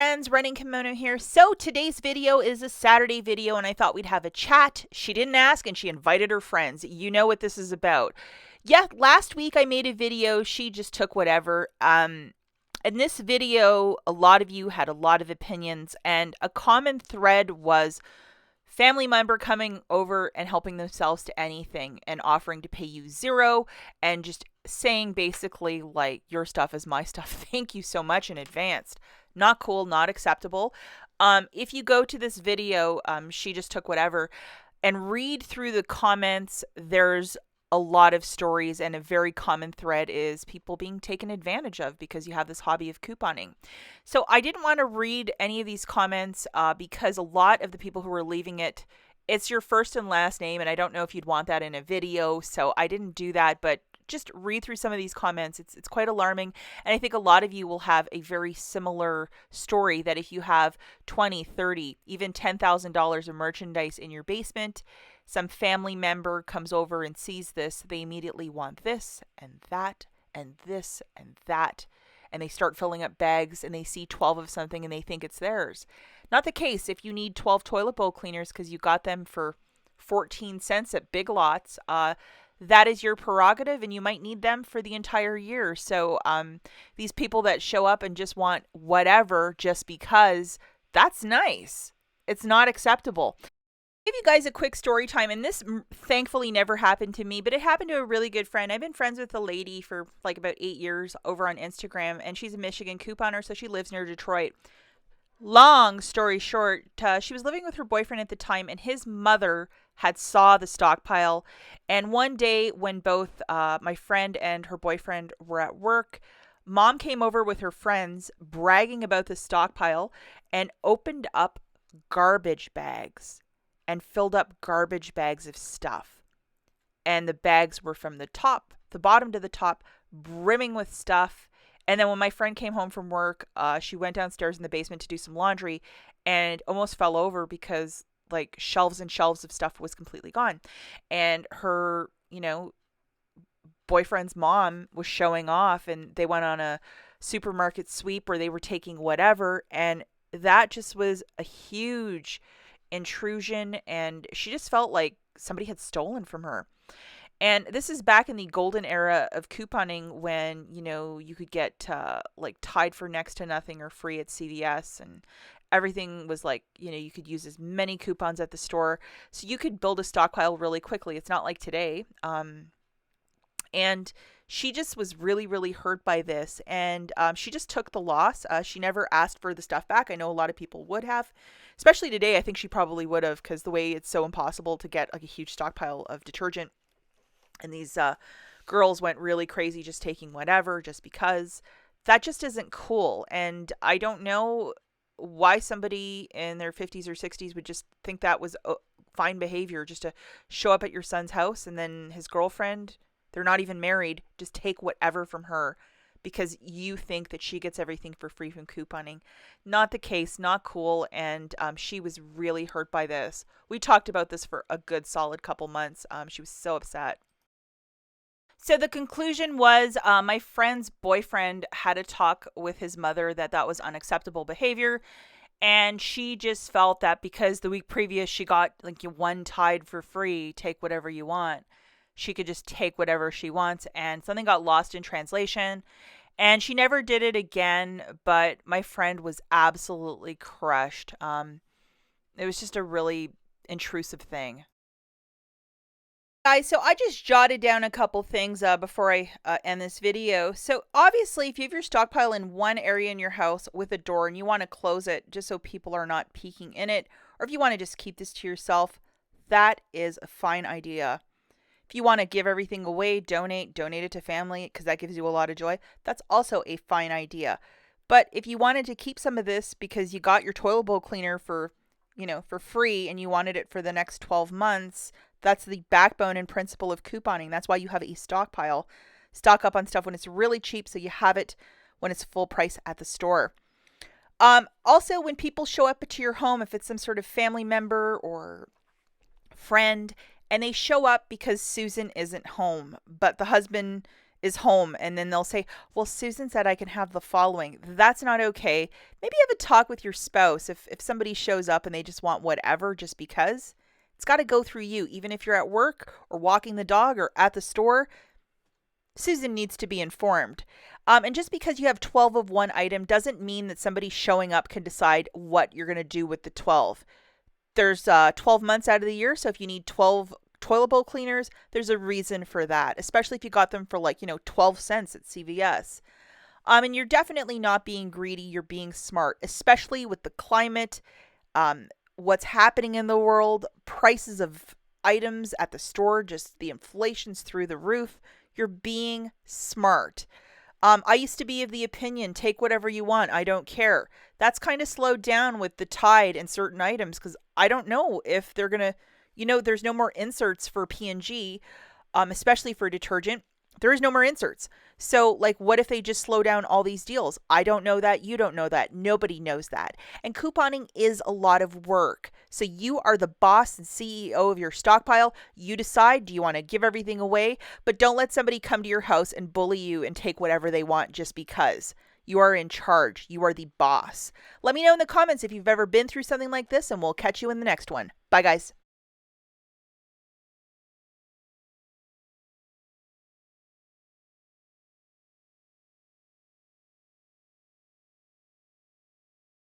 Friends, Running Kimono here. So today's video is a Saturday video and I thought we'd have a chat. She didn't ask and she invited her friends. You know what this is about. Yeah, last week I made a video. She just took whatever. In this video, a lot of you had a lot of opinions and a common thread was family member coming over and helping themselves to anything and offering to pay you zero and just saying basically like your stuff is my stuff. Thank you so much in advance. Not cool, not acceptable. If you go to this video, she just took whatever and read through the comments, there's a lot of stories, and a very common thread is people being taken advantage of because you have this hobby of couponing. So I didn't want to read any of these comments because a lot of the people who were leaving it, it's your first and last name, and I don't know if you'd want that in a video, so I didn't do that, but just read through some of these comments. It's quite alarming, and I think a lot of you will have a very similar story that if you have 20, 30, even $10,000 of merchandise in your basement, some family member comes over and sees this, they immediately want this and that and this and that, and they start filling up bags and they see 12 of something and they think it's theirs. Not the case if you need 12 toilet bowl cleaners because you got them for 14 cents at Big Lots. That is your prerogative and you might need them for the entire year. So these people that show up and just want whatever just because, that's nice. It's not acceptable. Give you guys a quick story time, and this thankfully never happened to me, but it happened to a really good friend. I've been friends with a lady for like about 8 years over on Instagram, and she's a Michigan couponer, so she lives near Detroit. Long story short, she was living with her boyfriend at the time, and his mother had saw the stockpile. And one day when both my friend and her boyfriend were at work, mom came over with her friends bragging about the stockpile and opened up garbage bags and filled up garbage bags of stuff. And the bags were from the bottom to the top, brimming with stuff. And then when my friend came home from work, she went downstairs in the basement to do some laundry and almost fell over because like shelves and shelves of stuff was completely gone. And her, boyfriend's mom was showing off and they went on a supermarket sweep where they were taking whatever. And that just was a huge intrusion, and she just felt like somebody had stolen from her. And this is back in the golden era of couponing when, you could get like tied for next to nothing or free at CVS, and everything was like, you could use as many coupons at the store. So you could build a stockpile really quickly. It's not like today. And she just was really, really hurt by this. And she just took the loss. She never asked for the stuff back. I know a lot of people would have, especially today. I think she probably would have, because the way it's so impossible to get like a huge stockpile of detergent. And these girls went really crazy just taking whatever just because. That just isn't cool. And I don't know why somebody in their 50s or 60s would just think that was fine behavior, just to show up at your son's house and then his girlfriend, they're not even married, just take whatever from her because you think that she gets everything for free from couponing. Not the case, not cool, and she was really hurt by this. We talked about this for a good solid couple months. She was so upset. So the conclusion was my friend's boyfriend had a talk with his mother that was unacceptable behavior. And she just felt that because the week previous she got like one Tide for free, take whatever you want, she could just take whatever she wants. And something got lost in translation. And she never did it again. But my friend was absolutely crushed. It was just a really intrusive thing. Guys, so I just jotted down a couple things before I end this video. So obviously, if you have your stockpile in one area in your house with a door and you want to close it just so people are not peeking in it, or if you want to just keep this to yourself, that is a fine idea. If you want to give everything away, donate it to family because that gives you a lot of joy, that's also a fine idea. But if you wanted to keep some of this because you got your toilet bowl cleaner for free and you wanted it for the next 12 months, that's the backbone and principle of couponing. That's why you have a stockpile. Stock up on stuff when it's really cheap so you have it when it's full price at the store. Also, when people show up to your home, if it's some sort of family member or friend, and they show up because Susan isn't home, but the husband is home, and then they'll say, well, Susan said I can have the following. That's not okay. Maybe have a talk with your spouse. If somebody shows up and they just want whatever just because, it's got to go through you. Even if you're at work or walking the dog or at the store, Susan needs to be informed. And just because you have 12 of one item doesn't mean that somebody showing up can decide what you're going to do with the 12. There's 12 months out of the year, so if you need 12 toilet bowl cleaners, there's a reason for that, especially if you got them for 12 cents at CVS. And you're definitely not being greedy, you're being smart, especially with the climate, what's happening in the world, prices of items at the store, just the inflation's through the roof. You're being smart. I used to be of the opinion, take whatever you want, I don't care. That's kind of slowed down with the tide and certain items because I don't know if they're going to, there's no more inserts for P&G, especially for detergent. There is no more inserts. So, what if they just slow down all these deals? I don't know that. You don't know that. Nobody knows that. And couponing is a lot of work. So, you are the boss and CEO of your stockpile. You decide, do you want to give everything away? But don't let somebody come to your house and bully you and take whatever they want just because. You are in charge. You are the boss. Let me know in the comments if you've ever been through something like this, and we'll catch you in the next one. Bye, guys.